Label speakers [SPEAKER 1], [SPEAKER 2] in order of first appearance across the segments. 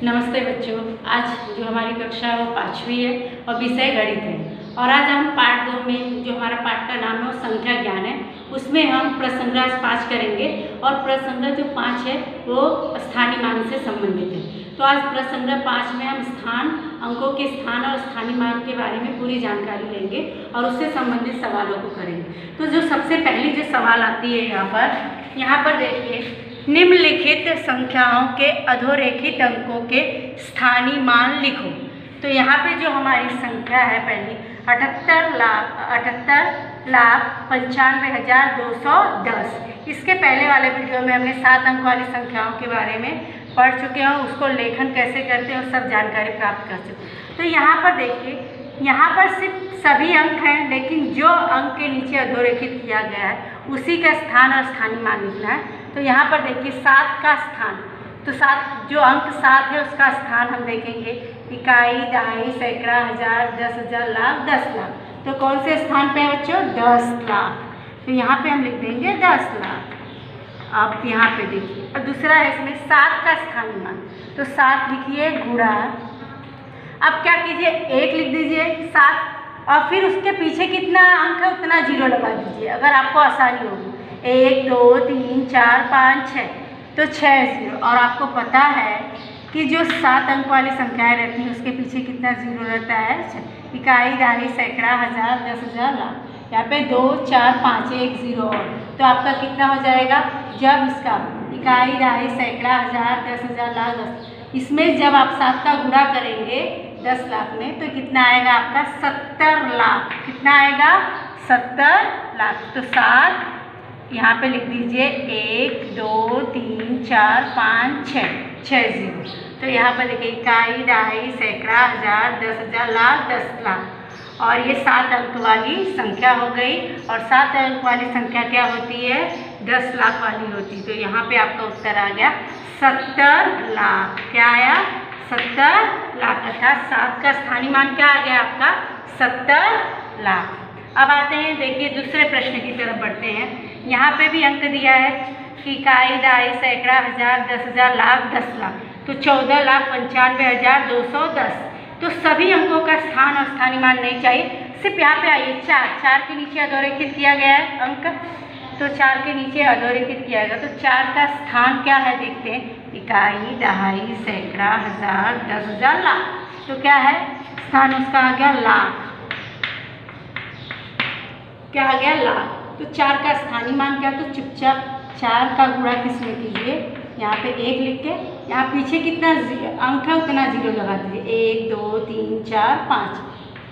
[SPEAKER 1] नमस्ते बच्चों। आज जो हमारी कक्षा है वो 5वीं है और विषय गणित है। और आज हम पाठ 2 में जो हमारा पाठ का नाम है वो संख्या ज्ञान है, उसमें हम प्रश्न संग्रह 5 करेंगे। और प्रश्न संग्रह जो 5 है वो स्थानीय मान से संबंधित है। तो आज प्रश्न संग्रह 5 में हम स्थान, अंकों के स्थान और स्थानीय मान के बारे में पूरी जानकारी लेंगे और उससे संबंधित सवालों को करेंगे। तो जो सबसे पहली जो सवाल आती है यहाँ पर देखिए, निम्नलिखित संख्याओं के अधोरेखित अंकों के स्थानीय मान लिखो। तो यहाँ पे जो हमारी संख्या है पहली 78,95,210। इसके पहले वाले वीडियो में हमने 7 अंक वाली संख्याओं के बारे में पढ़ चुके हैं, उसको लेखन कैसे करते हैं और सब जानकारी प्राप्त कर चुके हैं। तो यहाँ पर देखिए, यहाँ पर सिर्फ सभी अंक हैं, लेकिन जो अंक के नीचे अधोरेखित किया गया है उसी का स्थान और स्थानीय मान लिखना है। तो यहाँ पर देखिए 7 का स्थान, तो 7 जो अंक 7 है उसका स्थान हम देखेंगे, इकाई, दहाई, सैकड़ा, हजार, 10,000, लाख, 10 लाख। तो कौन से स्थान पे है बच्चों? 10 लाख। तो यहाँ पे हम लिख देंगे 10 लाख। अब यहाँ पे देखिए, और दूसरा है इसमें 7 का स्थानीय मान, तो 7 लिखिए गुणा, अब क्या कीजिए 1 लिख दीजिए 7 और फिर उसके पीछे कितना अंक है उतना जीरो लगा दीजिए, अगर आपको आसानी होगी। 1 2 3 4 5 6, तो 6 जीरो। और आपको पता है कि जो 7 अंक वाली संख्याएं रहती हैं उसके पीछे कितना जीरो रहता है? इकाई, दहाई, सैकड़ा, हजार, 10,000, लाख। यहाँ पे 2 4 5 1 जीरो और, तो आपका कितना हो जाएगा? जब इसका इकाई, दहाई, सैकड़ा, हजार, 10,000, लाख, 10, इसमें जब आप 7 का गुणा करेंगे 10 लाख में तो कितना आएगा आपका? 70 लाख। कितना आएगा? 70 लाख। तो 7 यहाँ पे लिख दीजिए 1 2 3 4 5 6 जीरो। तो यहाँ पर देखिए इकाई, दहाई, सैकड़ा, हजार, 10,000, लाख, 10 लाख। और ये 7 अंक वाली संख्या हो गई। और 7 अंक वाली संख्या क्या होती है? 10 लाख वाली होती है। तो यहाँ पे आपका उत्तर आ गया 70 लाख। क्या आया? 70 लाख। अर्थात 7 का स्थानीय मान क्या आ गया आपका? 70 लाख। अब आते हैं, देखिए दूसरे प्रश्न की तरफ बढ़ते हैं। यहाँ पे भी अंक दिया है कि इकाई, दहाई, सैकड़ा, हजार, 10,000, लाख, 10 लाख। तो 14,95,210। तो सभी अंकों का स्थान और स्थानीय मान नहीं चाहिए, सिर्फ यहाँ पे आइए 4 के नीचे अधोरेखित किया गया है अंक, तो 4 के नीचे अधोरेखित किया गया। तो 4 का स्थान क्या है देखते हैं, इकाई, दहाई, सैकड़ा, हजार, 10,000, लाख। तो क्या है स्थान उसका? आ गया लाख। क्या आ गया? लाख। तो 4 का स्थानीय मान क्या? तो चुपचाप 4 का गुणा किसमें कीजिए, यहाँ पे 1 लिख के, यहाँ पीछे कितना अंक है उतना जीरो लगा दीजिए। 1 2 3 4 5,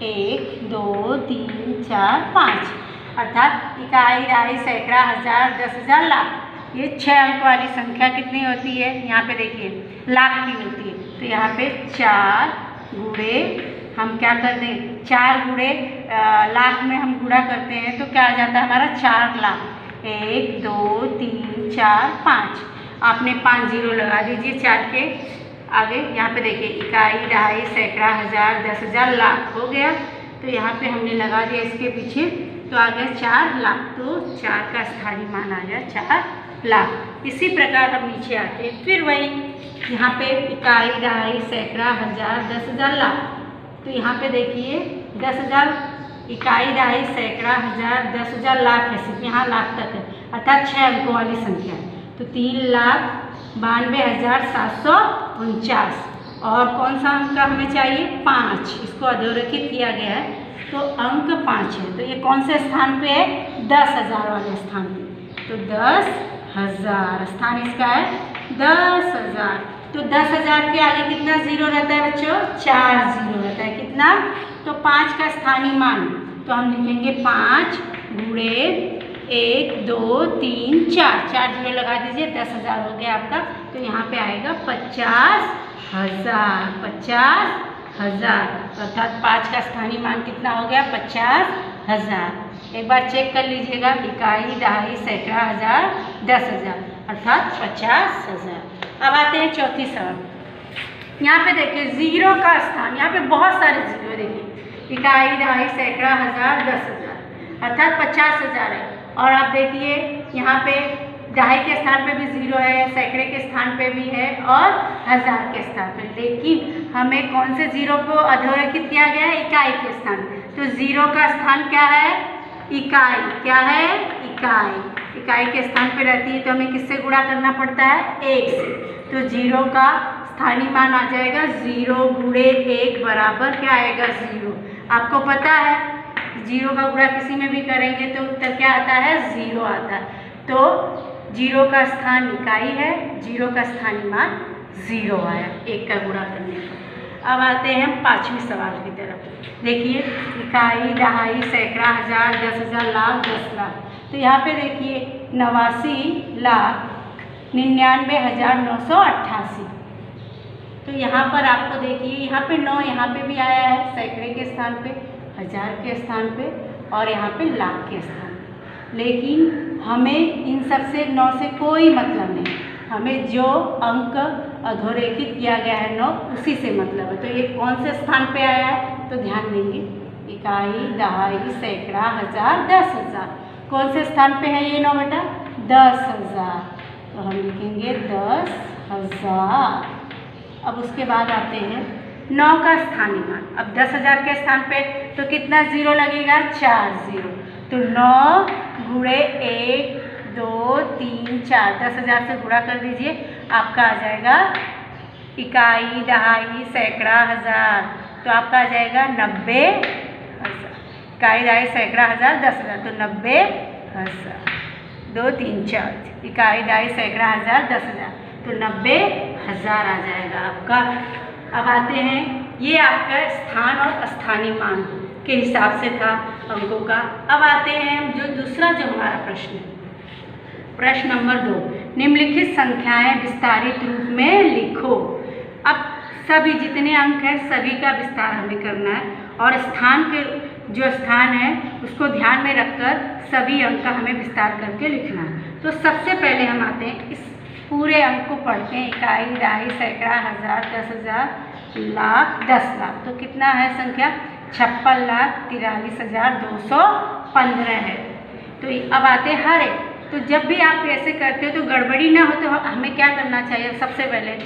[SPEAKER 1] 1 2 3 4 5। अर्थात इकाई, दहाई, सैकड़ा, हजार, 10,000, लाख। ये 6 अंक वाली संख्या कितनी होती है? यहाँ पे देखिए लाख की होती है। तो यहाँ पे 4 गुणे हम क्या कर दें, 4 गुणे लाख में हम गुणा करते हैं तो क्या आ जाता है हमारा? 4 लाख। 1 2 3 4 5, आपने 5 जीरो लगा दीजिए 4 के आगे। यहाँ पे देखिए इकाई, दहाई, सैकड़ा, हजार, 10,000, लाख हो गया। तो यहाँ पे हमने लगा दिया इसके पीछे, तो आ गया 4 लाख। तो 4 का स्थानीय मान आ गया 4 लाख। इसी प्रकार हम नीचे आते हैं, फिर वही यहाँ पे इकाई, दहाई, सैकड़ा, हजार, 10,000, लाख। तो यहाँ पे देखिए 10,000 इकाई, दहाई, सैकड़ा, हजार, 10,000, लाख है, सिर्फ यहाँ लाख तक है, अर्थात 6 अंकों वाली संख्या है। तो 3,92,749। और कौन सा अंक का हमें चाहिए? 5। इसको अधोरेखित किया गया है तो अंक 5 है। तो ये कौन से स्थान पे है? 10,000 वाले स्थान पे। तो 10,000 स्थान इसका है 10,000। तो 10,000 के आगे कितना जीरो रहता है बच्चों? 4 जीरो रहता है। कितना? तो 5 का स्थानीय मान, तो हम लिखेंगे 5 गुणे 1 2 3 4 जीरो लगा दीजिए, 10,000 हो गया आपका। तो यहाँ पे आएगा 50,000। 50,000 अर्थात 5 का स्थानीय मान कितना हो गया? 50,000। एक बार चेक कर लीजिएगा, इकाई, दहाई, सैकड़ा, हजार, 10,000, अर्थात 50,000। अब आते हैं चौथी सवाल। यहाँ पे देखिए जीरो का स्थान, यहाँ पे बहुत सारे जीरो देखिए, इकाई, दहाई, सैकड़ा, हजार, 10,000, अर्थात 50,000 है। और आप देखिए यहाँ पे दहाई के स्थान पे भी 0 है, सैकड़े के स्थान पे भी है और हज़ार के स्थान पे, लेकिन हमें कौन से 0 को अधोरेखित किया गया है? इकाई के स्थान। तो 0 का स्थान क्या है? इकाई। क्या है? इकाई। इकाई के स्थान पे रहती है तो हमें किससे गुणा करना पड़ता है? 1 से। तो 0 का स्थानीय मान आ जाएगा 0 गुणे 1 बराबर क्या आएगा? 0। आपको पता है 0 का गुणा किसी में भी करेंगे तो उत्तर क्या आता है? 0 आता है। तो 0 का स्थान इकाई है, 0 का स्थानीय मान 0 आया 1 का गुणा करने पर। अब आते हैं हम 5वें सवाल की तरफ। देखिए, इकाई, दहाई, सैकड़ा, हज़ार, 10,000, लाख, 10 लाख। तो यहाँ पे देखिए 89,99,988। तो यहाँ पर आपको देखिए, यहाँ पे 9 यहाँ पे भी आया है सैकड़े के स्थान पे, हज़ार के स्थान पे और यहाँ पे लाख के स्थान पे। लेकिन हमें इन सब से 9 से कोई मतलब नहीं, हमें जो अंक अधोरेखित किया गया है 9 उसी से मतलब है। तो ये कौन से स्थान पे आया है? तो ध्यान देंगे, इकाई, दहाई, सैकड़ा, हज़ार, 10,000। कौन से स्थान पे है ये 9 बेटा? 10,000। तो हम लिखेंगे 10,000। अब उसके बाद आते हैं 9 का स्थानीय मान। अब 10,000 के स्थान पे तो कितना 0 लगेगा? 4 0। तो 9 गुणे 1 2 3 4, 10,000 से गुणा कर दीजिए, आपका आ जाएगा इकाई, दहाई, सैकड़ा, हज़ार। तो आपका आ जाएगा 90,000। इकाई, दहाई, सैकड़ा, हज़ार, 10,000। तो 90,000। 2 3 4, इकाई, दहाई, सैकड़ा, हज़ार, 10,000। तो 90,000 आ जाएगा आपका। अब आते हैं, ये आपका स्थान और स्थानीय मान के हिसाब से था अंकों का। अब आते हैं जो दूसरा जो हमारा प्रश्न है, प्रश्न नंबर 2, निम्नलिखित संख्याएं विस्तारित रूप में लिखो। अब सभी जितने अंक हैं सभी का विस्तार हमें करना है और स्थान के जो स्थान है उसको ध्यान में रखकर सभी अंक का हमें विस्तार करके लिखना है। तो सबसे पहले हम आते हैं इस पूरे अंक को पढ़ते हैं, इकाई, दहाई, सैकड़ा, हज़ार, 10,000, लाख, 10 लाख। तो कितना है संख्या? 56,43,215 है। तो अब आते हैं हर एक। तो जब भी आप ऐसे करते हो तो गड़बड़ी ना हो तो हमें क्या करना चाहिए? सबसे पहले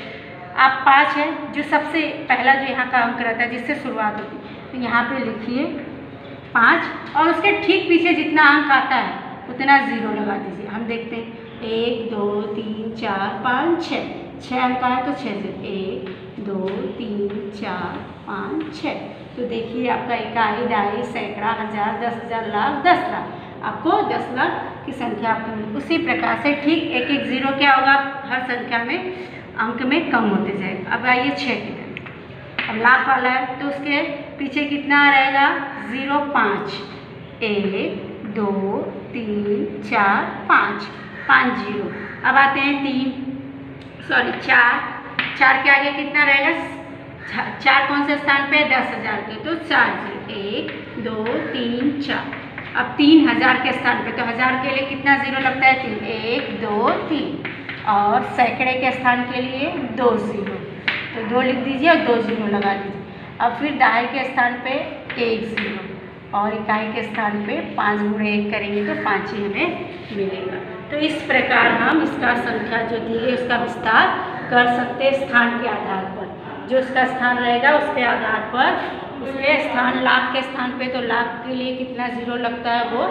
[SPEAKER 1] आप 5 है जो सबसे पहला जो यहाँ का अंक रहता है जिससे शुरुआत होती है, तो यहाँ पे लिखिए 5 और उसके ठीक पीछे जितना अंक आता है उतना 0 लगा दीजिए। हम देखते हैं 1 2 3 4 5 6, 6 अंक है तो 6 से 1 2 3 4 5 6। तो देखिए आपका इकाई, दहाई, सैकड़ा, हज़ार, 10,000, लाख, 10 लाख। आपको 10 लाख की संख्या आपको मिली। उसी प्रकार से ठीक एक एक 0 क्या होगा? हर संख्या में अंक में कम होते जाएगा। अब आइए 6 की तरफ। अब लाख वाला है तो उसके पीछे कितना रहेगा? 0 5, 1 2 3 4 5, 5 0। अब आते हैं 4 के आगे कितना रहेगा? 4 कौन से स्थान पे? 10,000 के, तो 4 0, 1 2 3 4। अब 3,000 के स्थान पे, तो 1000 के लिए कितना 0 लगता है? 3, 1 2 3। और सैकड़े के स्थान के लिए 2 0, तो 2 लिख दीजिए और 2 0 लगा दीजिए। अब फिर दहाई के स्थान पे 1 0 और इकाई के स्थान पे 5 गुणे 1 करेंगे तो 5 ही हमें मिलेगा। तो इस प्रकार हम इसका संख्या जो दी है उसका विस्तार कर सकते हैं स्थान के आधार पर। जो उसका स्थान रहेगा उसके आधार पर उसके स्थान, लाख के स्थान पे तो लाख के लिए कितना 0 लगता है वो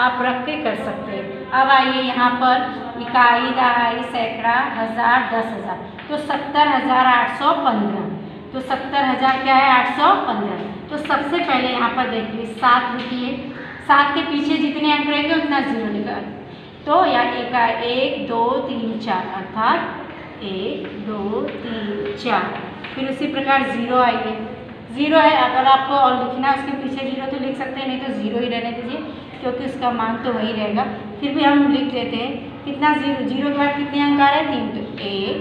[SPEAKER 1] आप रख के कर सकते हैं। अब आइए यहाँ पर इकाई, दहाई, सैकड़ा, हज़ार, 10,000, तो 70,815। तो 70,000 क्या है? 815। तो सबसे पहले यहाँ पर देखिए 7 लिखिए, 7 के पीछे जितने अंक रहेंगे उतना 0 लिखा। तो यहाँ 1 2 3 4 अर्थात 1 2 3 4। फिर उसी प्रकार 0 आइए, 0 है, अगर आपको और लिखना है उसके पीछे 0 तो लिख सकते हैं, नहीं तो 0 ही रहने दीजिए क्योंकि उसका मान तो वही रहेगा। फिर भी हम लिख लेते हैं कितना 0 के बाद कितने अंक आ रहे हैं? 3, तो 1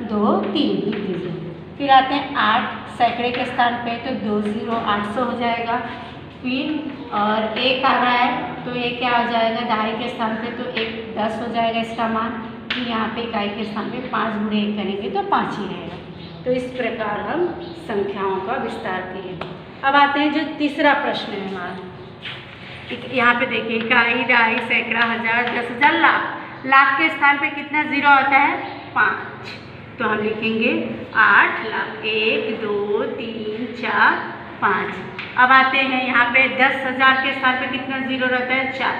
[SPEAKER 1] 2 3 लिख दीजिए। फिर आते हैं 8 सैकड़े के स्थान पे, तो 2 0 800 हो जाएगा। फिर और 1 आ रहा है तो 1 क्या हो जाएगा? दहाई के स्थान पे तो 1 10 हो जाएगा इसका मान। फिर यहाँ पे इकाई के स्थान पे 5 गुणे 1 करेंगे तो 5 ही रहेगा। तो इस प्रकार हम संख्याओं का विस्तार किए। अब आते हैं जो तीसरा प्रश्न है हमारा। यहाँ पे देखिए इकाई, दहाई, सैकड़ा, हज़ार, 10,000, लाख। लाख के स्थान पे कितना जीरो आता है? 5। तो हम लिखेंगे 8 लाख। 1 2 3 4 5। अब आते हैं यहाँ पे 10,000 के स्थान पे कितना जीरो रहता है? 4।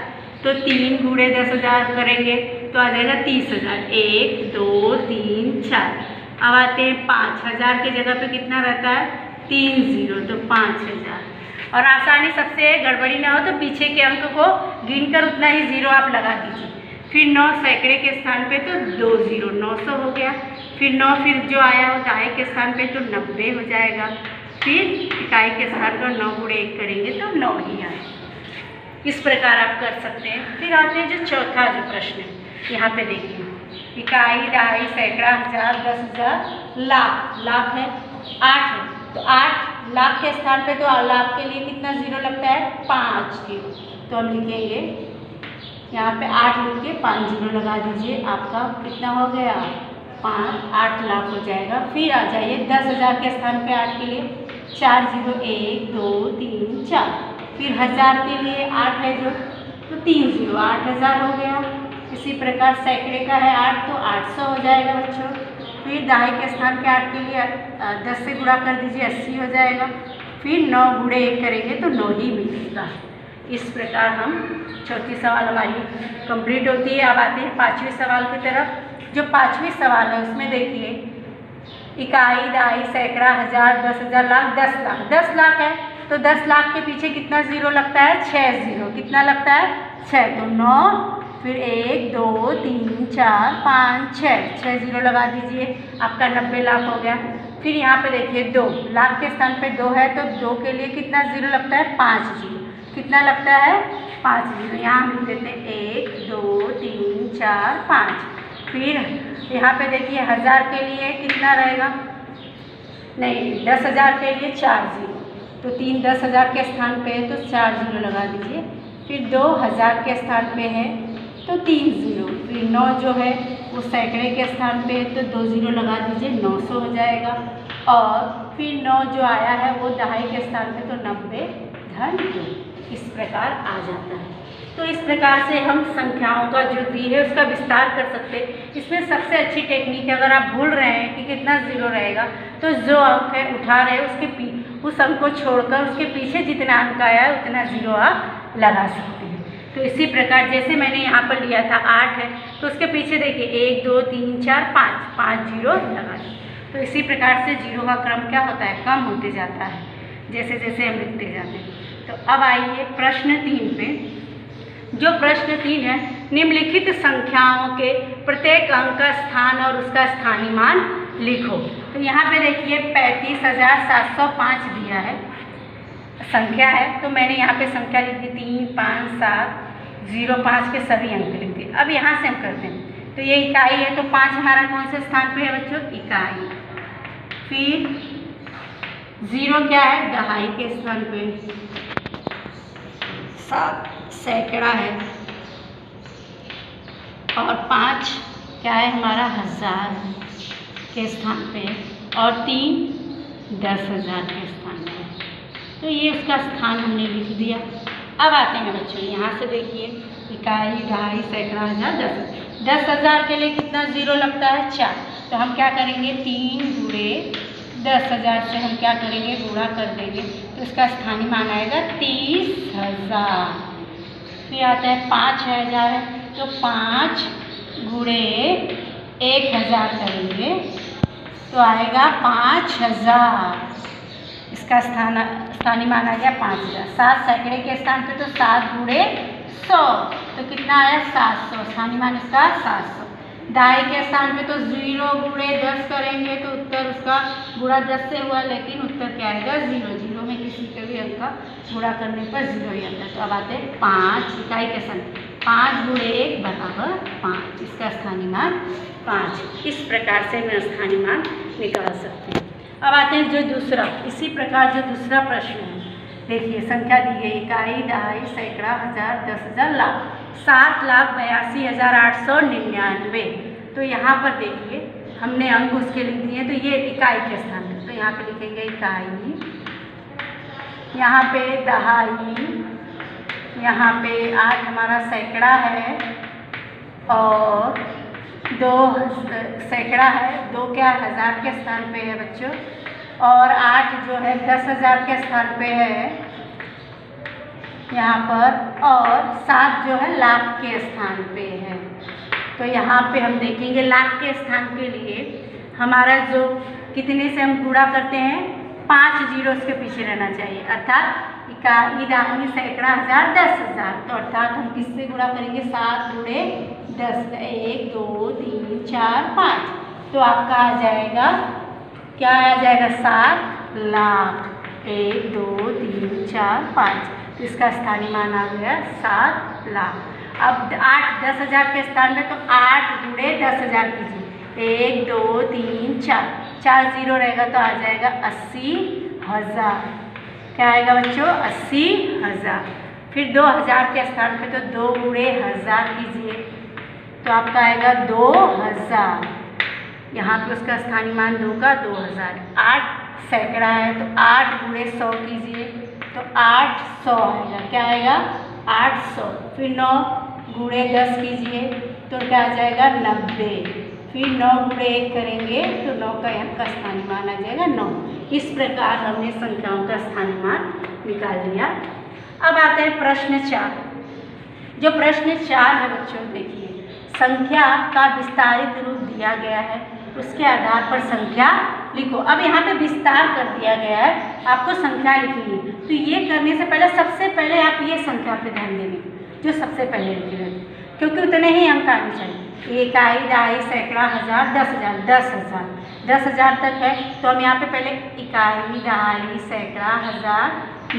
[SPEAKER 1] तो 3 गुणे 10,000 करेंगे तो आ जाएगा 30,000। 1 2 3 4। अब आते हैं 5,000 के जगह पे कितना रहता है? 3 जीरो, तो 5,000। और आसानी सबसे गड़बड़ी ना हो तो पीछे के अंक को गिनकर उतना ही जीरो आप लगा दीजिए। फिर 9 सैकड़े के स्थान पे तो 2 जीरो, 900 हो गया। फिर 9 फिर जो आया हो दहाई के स्थान पे तो 90 हो जाएगा। फिर इकाई के स्थान पर 9 गुणे 1 करेंगे तो 9 ही आए। इस प्रकार आप कर सकते हैं। फिर आते हैं जो चौथा जो प्रश्न है, यहाँ पे देखिए, इकाई, दहाई, सैकड़ा, हजार, 10,000, लाख। लाख है 8 है, तो 8 लाख के स्थान पे तो लाख के लिए कितना जीरो लगता है? 5 जीरो। तो हम लिखेंगे यहाँ पे 8 लिख के 5 जीरो लगा दीजिए। आपका कितना हो गया? 8 लाख हो जाएगा। फिर आ जाइए 10,000 के स्थान पे 8 के लिए 4 जीरो, 1 2 3 4। फिर 1000 के लिए 8 है जो, तो 3 जीरो, 8,000 हो गया। इसी प्रकार सैकड़े का है 8 तो 800 हो जाएगा बच्चों। फिर दहाई के स्थान पे 8 के लिए 10 से गुणा कर दीजिए, 80 हो जाएगा। फिर 9 गुणे 1 करेंगे तो 9 ही मिलेगा। इस प्रकार हम चौथी सवाल हमारी कंप्लीट होती है। अब आते हैं 5वें सवाल की तरफ। जो 5वीं सवाल है उसमें देखिए, इकाई, दहाई, सैकड़ा, हजार, 10,000, लाख, 10 लाख। 10 लाख है तो 10 लाख के पीछे कितना जीरो लगता है? 6 जीरो। कितना लगता है? 6। तो 9, फिर 1 2 3 4 5 6 जीरो लगा दीजिए। आपका 90 लाख हो गया। फिर यहाँ पे देखिए 2 लाख के स्थान पे 2 है तो 2 के लिए कितना जीरो लगता है? 5 जीरो। कितना लगता है? 5 जीरो। यहाँ हम लिख देते हैं 1 2 3 4 5। फिर यहाँ पे देखिए 1000 के लिए कितना रहेगा? नहीं, 10,000 के लिए 4 जीरो। तो 3 10,000 के स्थान पे है तो 4 जीरो लगा दीजिए। फिर 2,000 के स्थान पे है तो 3 जीरो। फिर 9 जो है वो सैकड़े के स्थान पे है तो 2 जीरो लगा दीजिए, 900 हो जाएगा। और फिर 9 जो आया है वो दहाई के स्थान पे तो 90 धन 2। इस प्रकार आ जाता है। तो इस प्रकार से हम संख्याओं का जो दी है उसका विस्तार कर सकते हैं। इसमें सबसे अच्छी टेक्निक है, अगर आप भूल रहे हैं कि कितना जीरो रहेगा तो जो अंक है उठा रहे हैं उस अंक को छोड़कर उसके पीछे जितना अंक आया है उतना जीरो आप लगा सकते हैं। तो इसी प्रकार जैसे मैंने यहाँ पर लिया था 8 है तो उसके पीछे देखिए 1 2 3 4 5 जीरो लगा दिए। तो इसी प्रकार से जीरो का क्रम क्या होता है? कम होते जाता है जैसे जैसे हम लिखते जाते हैं। तो अब आइए प्रश्न 3 पे। जो प्रश्न 3 है, निम्नलिखित संख्याओं के प्रत्येक अंक का स्थान और उसका स्थानीय मान लिखो। तो यहाँ पे देखिए 35,705 दिया है, संख्या है। तो मैंने यहाँ पे संख्या लिख दी 3 5 7 0 5 के सभी अंक लिख दिए। अब यहाँ से हम करते हैं तो ये इकाई है तो 5 हमारा कौन से स्थान पे है बच्चों? इकाई। फिर 0 क्या है? दहाई के स्थान पे। 7 सैकड़ा है। और 5 क्या है? हमारा 1000 के स्थान पे। और 3 10,000 के स्थान पे। तो ये उसका स्थान हमने लिख दिया। अब आते हैं बच्चों, यहाँ से देखिए इकाई, दहाई, सैकड़ा, हजार, 10,000 के लिए कितना जीरो लगता है? 4। तो हम क्या करेंगे? 3 गुणे 10,000 से हम क्या करेंगे? गुणा कर देंगे तो इसका स्थानीय मान आएगा 30,000। फिर आता है 5,000 है तो 5 गुणे 1,000 करेंगे तो आएगा 5,000। इसका स्थानीय मान आ गया 5,000। 7 सैकड़े के स्थान पे तो 7 गुणे 100 तो कितना आया? 700। स्थानीय मान इसका 700। दहाई के स्थान पे तो 0 गुणे 10 करेंगे तो उत्तर उसका गुणा 10 से हुआ, लेकिन उत्तर क्या आएगा? 0। 0 में किसी के भी अंक का गुणा करने पर 0 ही आता है। तो अब आते हैं 5 इकाई के स्थान 5 गुणे 1 बराबर 5। इसका स्थानीय मान 5। इस प्रकार से मैं स्थानीय मान निकाल सकते हैं। अब आते हैं जो दूसरा, इसी प्रकार जो दूसरा प्रश्न है, देखिए संख्या दी गई इकाई, दहाई, सैकड़ा, हजार, 10,000, लाख। 7,82,899। तो यहाँ पर देखिए हमने अंक उसके लिख दिए। तो ये इकाई के स्थान पे, तो यहाँ पे लिखेंगे इकाई, यहाँ पे दहाई, यहाँ पे 8 हमारा सैकड़ा है, और 2 सैकड़ा है, 2 क्या हज़ार के स्थान पे है बच्चों, और 8 जो है 10,000 के स्थान पे है यहाँ पर, और 7 जो है लाख के स्थान पे है। तो यहाँ पे हम देखेंगे लाख के स्थान के लिए हमारा जो कितने से हम गुणा करते हैं, 5 जीरो उसके पीछे रहना चाहिए, अर्थात इकाई, दहाई, सैकड़ा, हज़ार, 10,000। तो अर्थात हम किससे गुणा करेंगे, 7 गुणे 10, 1 2 3 4 5। तो आपका आ जाएगा, क्या आ जाएगा, 7 लाख। 1 2 3 4 5, तो इसका स्थानीय मान आ गया 7 लाख। अब 8 10,000 के स्थान में, तो 8 गुणे 10,000 कीजिए, 1 2 3 4, 4 जीरो रहेगा तो आ जाएगा 80,000। क्या आएगा बच्चों, 80,000। फिर 2,000 के स्थान पे, तो 2 गुणे 1000 कीजिए, तो आपका आएगा 2000। यहाँ पे उसका स्थानीय मान 2 का 2000। 8 सैकड़ा है, तो 8 गुणे 100 कीजिए, तो 800 आएगा। क्या आएगा, 800। फिर 9 गुणे 10 कीजिए, तो क्या आ जाएगा, 90। फिर 9 गुणे 1 करेंगे, तो 9 का यहाँ का स्थानीय मान आ जाएगा 9। इस प्रकार हमने संख्याओं का स्थानीय मान निकाल लिया। अब आता है प्रश्न 4। जो प्रश्न 4 है बच्चों, देखिए, संख्या का विस्तारित रूप दिया गया है, उसके आधार पर संख्या लिखो। अब यहाँ पे विस्तार कर दिया गया है, आपको संख्या लिखनी है। तो ये करने से पहले सबसे पहले आप ये संख्या पे ध्यान देंगे जो सबसे पहले लिखी है, क्योंकि उतने ही अंक आने चाहिए। इकाई, दहाई, सैकड़ा, हज़ार, 10,000। 10,000 10,000 तक है, तो हम यहाँ पे पहले इकाई, दहाई, सैकड़ा, हज़ार,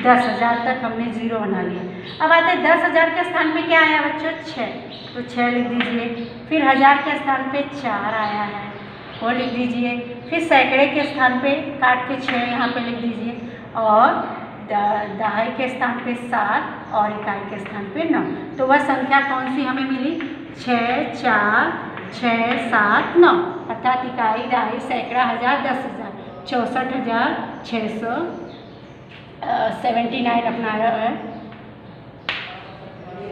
[SPEAKER 1] 10,000 तक हमने जीरो बना लिया। अब आते हैं 10,000 के स्थान पे क्या आया बच्चों, 6, तो 6 लिख दीजिए। फिर हज़ार के स्थान पे 4 आया है, वो लिख दीजिए। फिर सैकड़े के स्थान पे काट के 6 यहाँ पे लिख दीजिए, और दहाई के स्थान पे 7 और इकाई के स्थान पे 9। तो वह संख्या कौन सी हमें मिली, 6 4 6 7 9, अर्थात इकाई, दहाई, सैकड़ा, हज़ार, 10,000, 64,600 79 अपना है,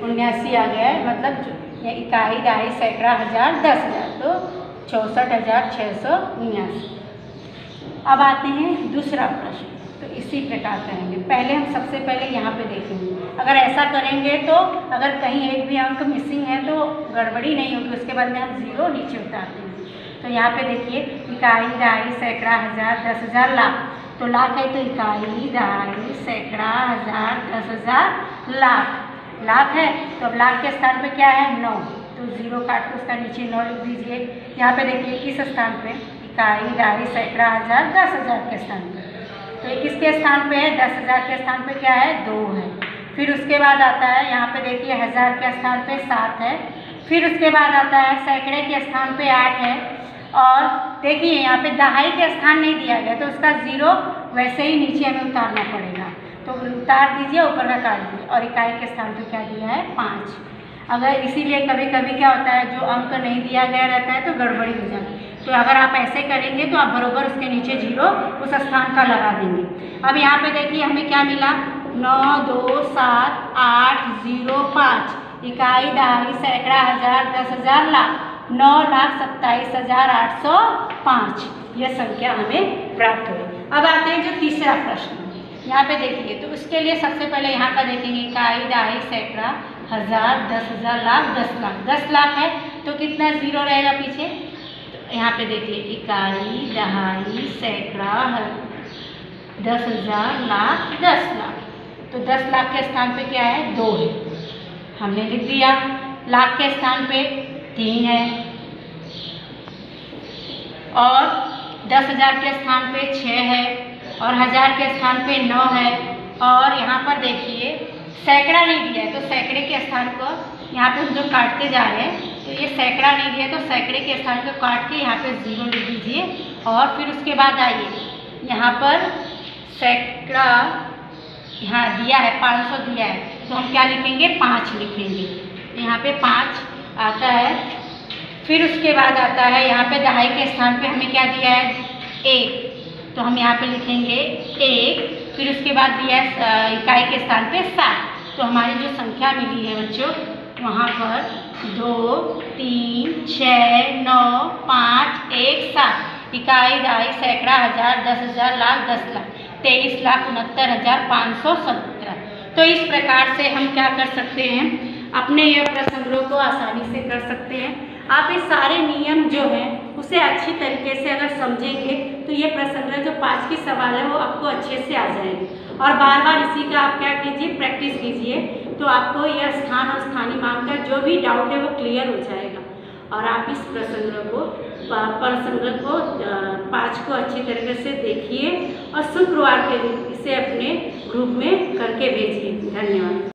[SPEAKER 1] 79 आ गया है, मतलब इकाई, दहाई, सैकड़ा, हज़ार, 10,000, तो 64,679। अब आते हैं दूसरा प्रश्न। तो इसी प्रकार करेंगे। पहले हम सबसे पहले यहाँ पे देखेंगे, अगर ऐसा करेंगे तो अगर कहीं एक भी अंक मिसिंग है तो गड़बड़ी नहीं होगी, उसके बाद में हम जीरो नीचे उतारते हैं। तो यहाँ पे देखिए, इकाई, दहाई, सैकड़ा, हज़ार, 10,000, लाख। तो लाख है, तो इकाई, दहाई, सैकड़ा, हज़ार, 10,000, लाख। लाख है, तो अब लाख के स्थान पे क्या है, 9, तो जीरो काट के उसका नीचे 9 लिख दीजिए। यहाँ पे देखिए किस स्थान पे, इकाई, दहाई, सैकड़ा, हज़ार, 10,000 के स्थान पे। तो ये किसके स्थान पे है, 10,000 के स्थान पे क्या है, 2 है। फिर उसके बाद आता है यहाँ पे देखिए, हज़ार के स्थान पे 7 है। फिर उसके बाद आता है सैकड़े के स्थान पे 8 है, और देखिए यहाँ पे दहाई के स्थान नहीं दिया गया, तो उसका जीरो वैसे ही नीचे हमें उतारना पड़ेगा, तो उतार दीजिए, ऊपर का काट दीजिए। और इकाई के स्थान पे क्या दिया है, 5। अगर इसीलिए कभी कभी क्या होता है, जो अंक नहीं दिया गया रहता है तो गड़बड़ी हो जाती है। तो अगर आप ऐसे करेंगे तो आप बरोबर उसके नीचे जीरो उस स्थान का लगा देंगे। अब यहाँ पे देखिए हमें क्या मिला, 9 2 7 8 0 5, इकाई, दहाई, सैकड़ा, हज़ार, 10,000, लाख। 9,27,805 यह संख्या हमें प्राप्त हुई। अब आते हैं जो तीसरा प्रश्न, यहाँ पे देखिए। तो उसके लिए सबसे पहले यहाँ का देखेंगे, इकाई, दहाई, सैकड़ा, हज़ार, 10,000, लाख, 10 लाख। 10 लाख है तो कितना जीरो रहेगा पीछे, तो यहाँ पे देखिए, इकाई, दहाई, सैकड़ा, 10,000, लाख, 10 लाख। तो 10 लाख के स्थान पे क्या है, 2 है, हमने लिख दिया। लाख के स्थान पे 3 है, और 10,000 के स्थान पे 6 है, और हज़ार के स्थान पे 9 है। और यहाँ पर देखिए सैकड़ा नहीं दिया है, तो सैकड़े के स्थान को यहाँ पे हम जो काटते जा रहे हैं, तो ये सैकड़ा नहीं दिया, तो सैकड़े के स्थान को काट के यहाँ पे 0 लिख दीजिए। और फिर उसके बाद आइए, यहाँ पर सैकड़ा यहाँ दिया है, 500 दिया है, तो हम क्या लिखेंगे, 5 लिखेंगे। यहाँ पे 5 आता है। फिर उसके बाद आता है यहाँ पे दहाई के स्थान पे हमें क्या दिया है, 1, तो हम यहाँ पे लिखेंगे 1। फिर उसके बाद दिया है इकाई के स्थान पे 7। तो हमारी जो संख्या मिली है बच्चों, वहाँ पर 2, 3, 6, 9, 5, 1, 7 इकाई, दहाई, सैकड़ा, हजार, 10,000, लाख, 10 लाख, 23,69,517। तो इस प्रकार से हम क्या कर सकते हैं, अपने यह प्रसंग्रह को आसानी से कर सकते हैं। आप ये सारे नियम जो हैं उसे अच्छी तरीके से अगर समझेंगे तो ये प्रसंग्रह जो 5 की सवाल है वो आपको अच्छे से आ जाएंगे। और बार बार इसी का आप क्या कीजिए, प्रैक्टिस कीजिए, तो आपको यह स्थान और स्थानीय मान का जो भी डाउट है वो क्लियर हो जाएगा। और आप इस प्रसंग्रह को 5 को अच्छी तरीके से देखिए और शुक्रवार के दिन इसे अपने ग्रुप में करके भेजिए। धन्यवाद।